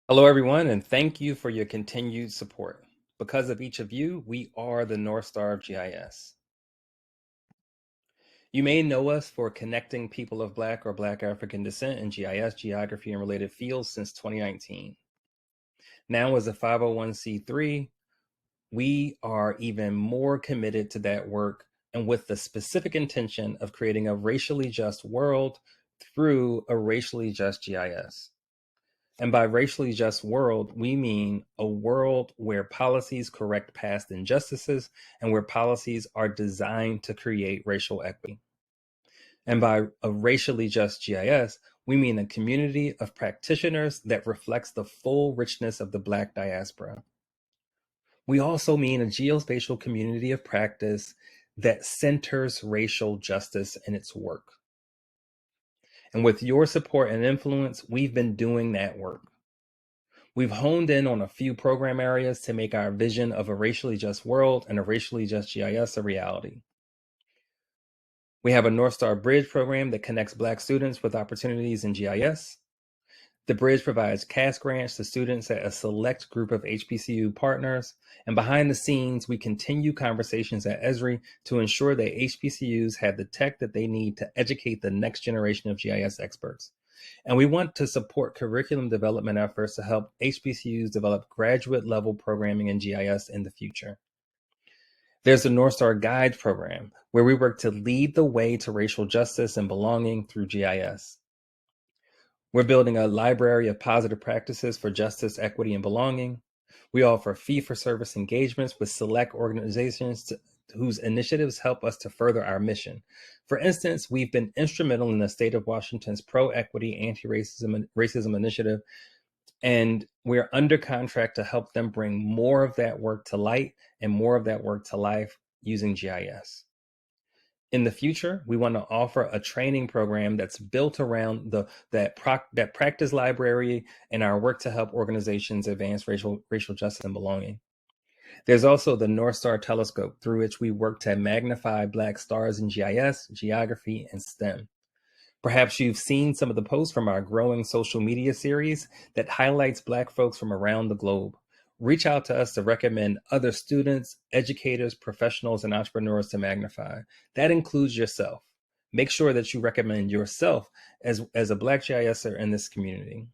Hello, everyone, and thank you for your continued support. Because of each of you, we are the NorthStar of GIS. You may know us for connecting people of Black or Black African descent in GIS, geography, and related fields since 2019. Now, as a 501c3, we are even more committed to that work and with the specific intention of creating a racially just world through a racially just GIS. And by racially just world, we mean a world where policies correct past injustices and where policies are designed to create racial equity. And by a racially just GIS, we mean a community of practitioners that reflects the full richness of the Black diaspora. We also mean a geospatial community of practice that centers racial justice in its work. And with your support and influence, we've been doing that work. We've honed in on a few program areas to make our vision of a racially just world and a racially just GIS a reality. We have a NorthStar Bridge program that connects Black students with opportunities in GIS. The bridge provides CAS grants to students at a select group of HBCU partners. And behind the scenes, we continue conversations at Esri to ensure that HBCUs have the tech that they need to educate the next generation of GIS experts. And we want to support curriculum development efforts to help HBCUs develop graduate level programming in GIS in the future. There's the NorthStar Guide program, where we work to lead the way to racial justice and belonging through GIS. We're building a library of positive practices for justice, equity, and belonging. We offer fee-for-service engagements with select organizations whose initiatives help us to further our mission. For instance, we've been instrumental in the state of Washington's pro-equity, anti-racism initiative, and we're under contract to help them bring more of that work to light and more of that work to life using GIS. In the future, we want to offer a training program that's built around that practice library and our work to help organizations advance racial justice and belonging. There's also the NorthStar Telescope, through which we work to magnify Black stars in GIS, geography, and STEM. Perhaps you've seen some of the posts from our growing social media series that highlights Black folks from around the globe. Reach out to us to recommend other students, educators, professionals, and entrepreneurs to magnify. That includes yourself. Make sure that you recommend yourself as a Black GISer in this community.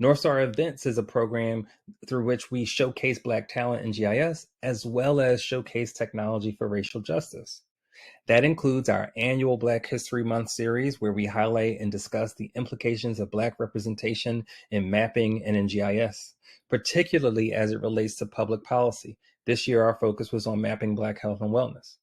NorthStar Events is a program through which we showcase Black talent in GIS, as well as showcase technology for racial justice. That includes our annual Black History Month series, where we highlight and discuss the implications of Black representation in mapping and in GIS, particularly as it relates to public policy. This year, our focus was on mapping Black health and wellness.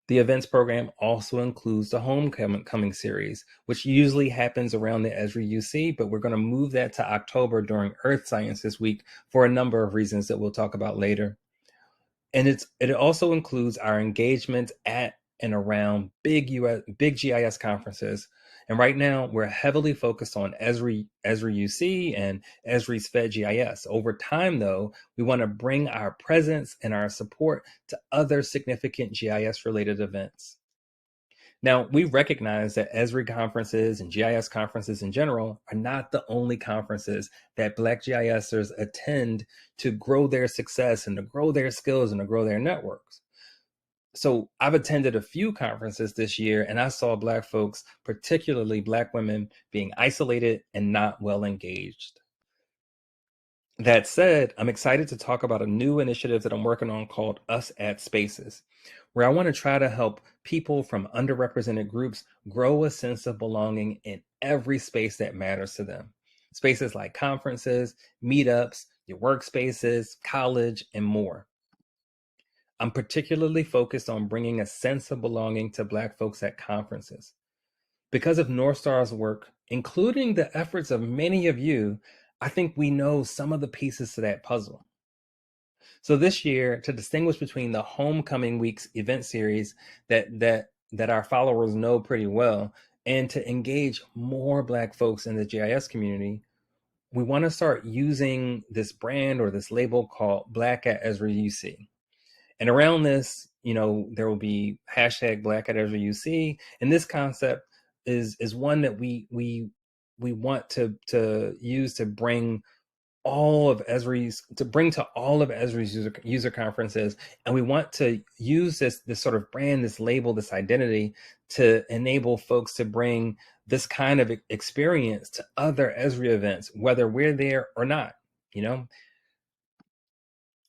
The events program also includes the Homecoming series, which usually happens around the Esri UC, but we're going to move that to October during Earth Sciences Week for a number of reasons that we'll talk about later. And it also includes our engagement at and around big GIS conferences. And right now, we're heavily focused on Esri UC and Esri's Fed GIS. Over time, though, we want to bring our presence and our support to other significant GIS-related events. Now, we recognize that Esri conferences and GIS conferences in general are not the only conferences that Black GISers attend to grow their success and to grow their skills and to grow their networks. So I've attended a few conferences this year, and I saw Black folks, particularly Black women, being isolated and not well engaged. That said, I'm excited to talk about a new initiative that I'm working on called Us at Spaces, where I want to try to help people from underrepresented groups grow a sense of belonging in every space that matters to them. Spaces like conferences, meetups, your workspaces, college, and more. I'm particularly focused on bringing a sense of belonging to Black folks at conferences. Because of NorthStar's work, including the efforts of many of you, I think we know some of the pieces to that puzzle. So this year, to distinguish between the Homecoming Weeks event series that our followers know pretty well, and to engage more Black folks in the GIS community, we want to start using this brand or this label called Black at Esri UC. And around this, there will be hashtag Black at Esri UC. And this concept is one that we want to use to bring all of Esri's user conferences, and we want to use this sort of brand, this label, this identity to enable folks to bring this kind of experience to other Esri events, whether we're there or not, you know.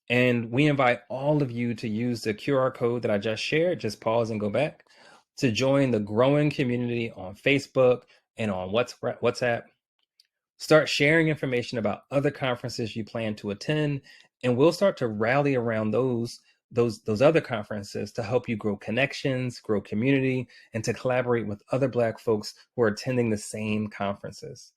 And we invite all of you to use the QR code that I just shared. Just pause and go back to join the growing community on Facebook and on WhatsApp. Start sharing information about other conferences you plan to attend, and we'll start to rally around those other conferences to help you grow connections, grow community, and to collaborate with other Black folks who are attending the same conferences.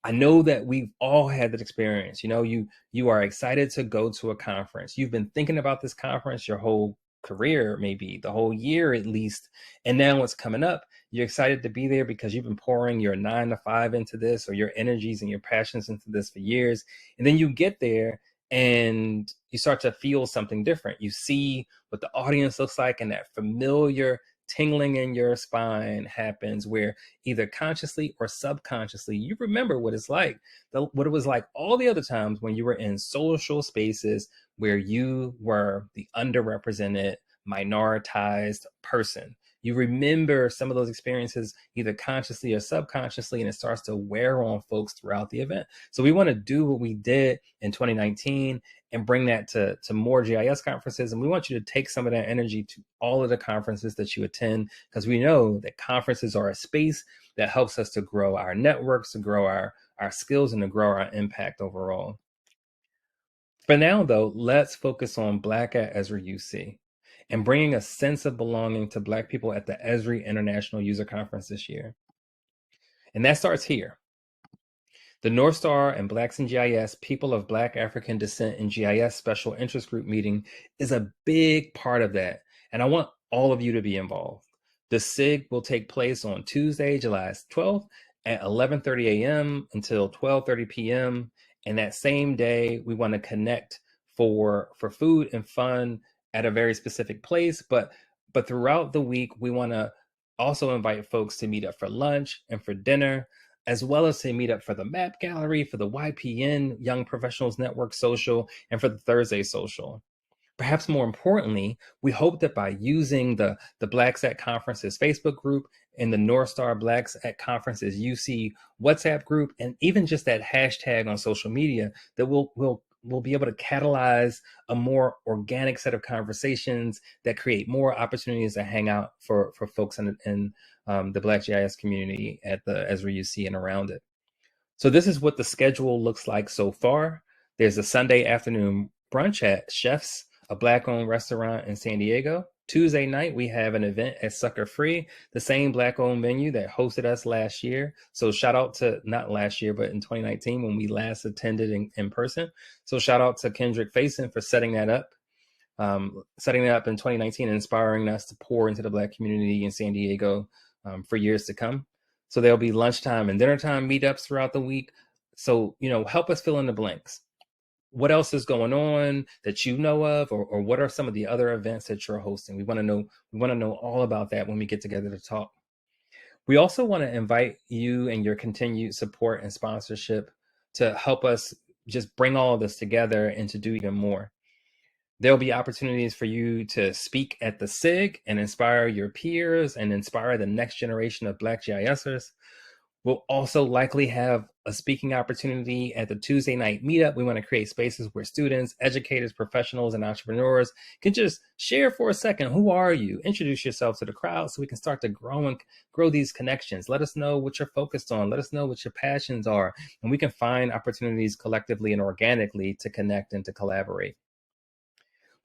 I know that we've all had that experience. You know, you are excited to go to a conference. You've been thinking about this conference your whole career, maybe the whole year at least, and now it's coming up. You're excited to be there because you've been pouring your 9 to 5 into this, or your energies and your passions into this for years. And then you get there and you start to feel something different. You see what the audience looks like, and that familiar tingling in your spine happens, where either consciously or subconsciously you remember what it's like, what it was like all the other times when you were in social spaces where you were the underrepresented, minoritized person. You remember some of those experiences either consciously or subconsciously, and it starts to wear on folks throughout the event. So we want to do what we did in 2019 and bring that to more GIS conferences. And we want you to take some of that energy to all of the conferences that you attend, because we know that conferences are a space that helps us to grow our networks, to grow our skills, and to grow our impact overall. For now, though, let's focus on Black at Esri UC and bringing a sense of belonging to Black people at the Esri International User Conference this year. And that starts here. The NorthStar and Blacks in GIS People of Black African Descent in GIS Special Interest Group meeting is a big part of that, and I want all of you to be involved. The SIG will take place on Tuesday, July 12th at 11:30 a.m. until 12:30 p.m. And that same day, we want to connect for food and fun at a very specific place, but throughout the week, we want to also invite folks to meet up for lunch and for dinner, as well as to meet up for the Map Gallery, for the YPN Young Professionals Network Social, and for the Thursday Social. Perhaps more importantly, we hope that by using the Blacks at Conferences Facebook group and the NorthStar Blacks at Conferences UC WhatsApp group, and even just that hashtag on social media, that we'll be able to catalyze a more organic set of conversations that create more opportunities to hang out for folks in the Black GIS community at the Esri UC and around it. So this is what the schedule looks like so far. There's a Sunday afternoon brunch at Chef's, a Black-owned restaurant in San Diego. Tuesday night, we have an event at Sucker Free, the same Black-owned venue that hosted us last year. So shout out to, not last year, but in 2019 when we last attended in person. So shout out to Kendrick Faison for setting that up in 2019 and inspiring us to pour into the Black community in San Diego for years to come. So there'll be lunchtime and dinner time meetups throughout the week. So, help us fill in the blanks. What else is going on that you know of, or what are some of the other events that you're hosting? We want to know all about that when we get together to talk. We also want to invite you and your continued support and sponsorship to help us just bring all of this together and to do even more. There'll be opportunities for you to speak at the SIG and inspire your peers and inspire the next generation of Black GISers. We'll also likely have a speaking opportunity at the Tuesday night meetup. We want to create spaces where students, educators, professionals, and entrepreneurs can just share for a second. Who are you? Introduce yourself to the crowd so we can start to grow these connections. Let us know what you're focused on. Let us know what your passions are. And we can find opportunities collectively and organically to connect and to collaborate.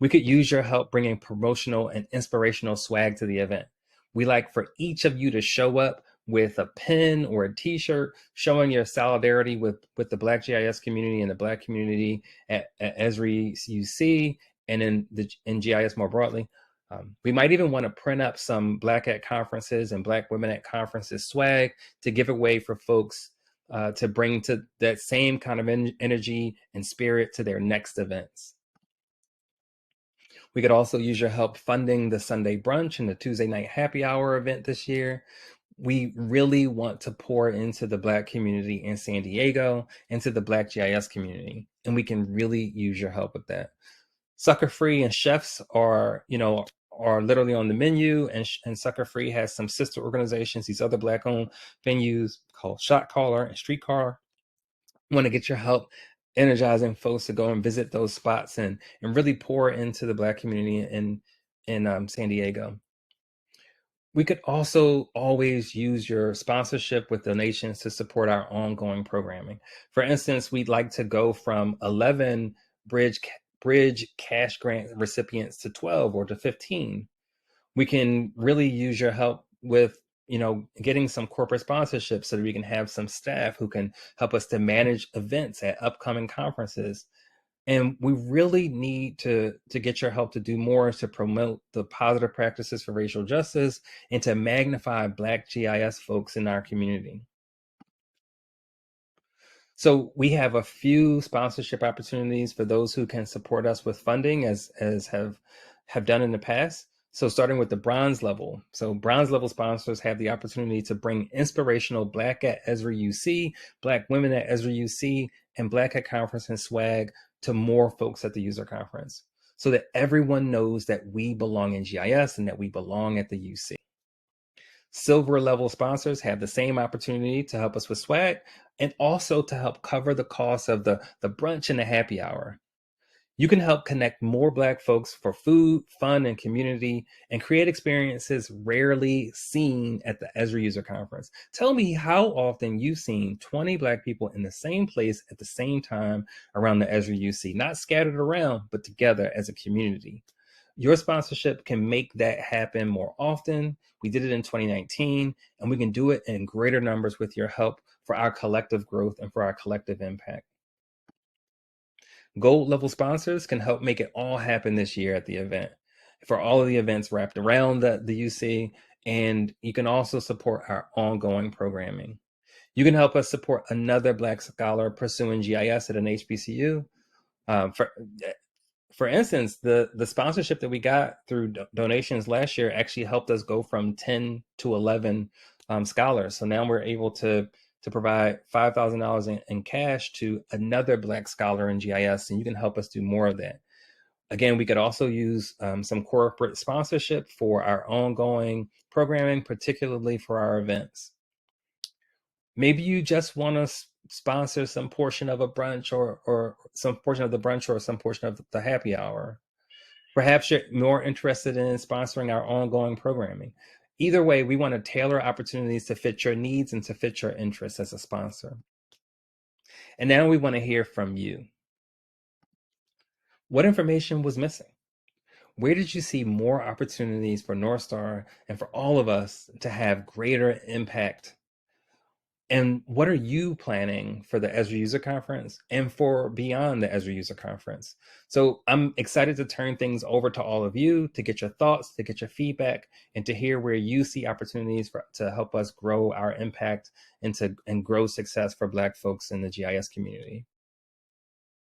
We could use your help bringing promotional and inspirational swag to the event. We like for each of you to show up with a pin or a t-shirt showing your solidarity with the Black GIS community and the Black community at Esri UC and in GIS more broadly. We might even want to print up some Black at Conferences and Black Women at Conferences swag to give away for folks to bring to that same kind of energy and spirit to their next events. We could also use your help funding the Sunday brunch and the Tuesday night happy hour event this year. We really want to pour into the Black community in San Diego, into the Black GIS community, and we can really use your help with that. Sucker Free and Chefs are literally on the menu, and Sucker Free has some sister organizations, these other Black-owned venues called Shot Caller and Streetcar. Want to get your help energizing folks to go and visit those spots and really pour into the Black community in San Diego. We could also always use your sponsorship with donations to support our ongoing programming. For instance, we'd like to go from 11 Bridge cash grant recipients to 12 or to 15. We can really use your help with getting some corporate sponsorship so that we can have some staff who can help us to manage events at upcoming conferences. And we really need to get your help to do more to promote the positive practices for racial justice and to magnify Black GIS folks in our community. So we have a few sponsorship opportunities for those who can support us with funding as have done in the past. So starting with the bronze level. So bronze level sponsors have the opportunity to bring inspirational Black at Esri UC, Black women at Esri UC, and Black at Conference and swag to more folks at the user conference so that everyone knows that we belong in GIS and that we belong at the UC. Silver level sponsors have the same opportunity to help us with swag and also to help cover the cost of the brunch and the happy hour. You can help connect more Black folks for food, fun, and community and create experiences rarely seen at the Esri User Conference. Tell me how often you've seen 20 Black people in the same place at the same time around the Esri UC, not scattered around, but together as a community. Your sponsorship can make that happen more often. We did it in 2019, and we can do it in greater numbers with your help for our collective growth and for our collective impact. Gold level sponsors can help make it all happen this year at the event for all of the events wrapped around the UC, and you can also support our ongoing programming. You can help us support another Black scholar pursuing GIS at an HBCU. For instance, the sponsorship that we got through donations last year actually helped us go from 10 to 11 scholars. So now we're able to provide $5,000 in cash to another Black scholar in GIS, and you can help us do more of that. Again, we could also use some corporate sponsorship for our ongoing programming, particularly for our events. Maybe you just want to sponsor some portion of a brunch or some portion of the brunch or some portion of the happy hour. Perhaps you're more interested in sponsoring our ongoing programming. Either way, we want to tailor opportunities to fit your needs and to fit your interests as a sponsor. And now we want to hear from you. What information was missing? Where did you see more opportunities for NorthStar and for all of us to have greater impact? And what are you planning for the Esri User Conference and for beyond the Esri User Conference? So I'm excited to turn things over to all of you to get your thoughts, to get your feedback, and to hear where you see opportunities to help us grow our impact and grow success for Black folks in the GIS community.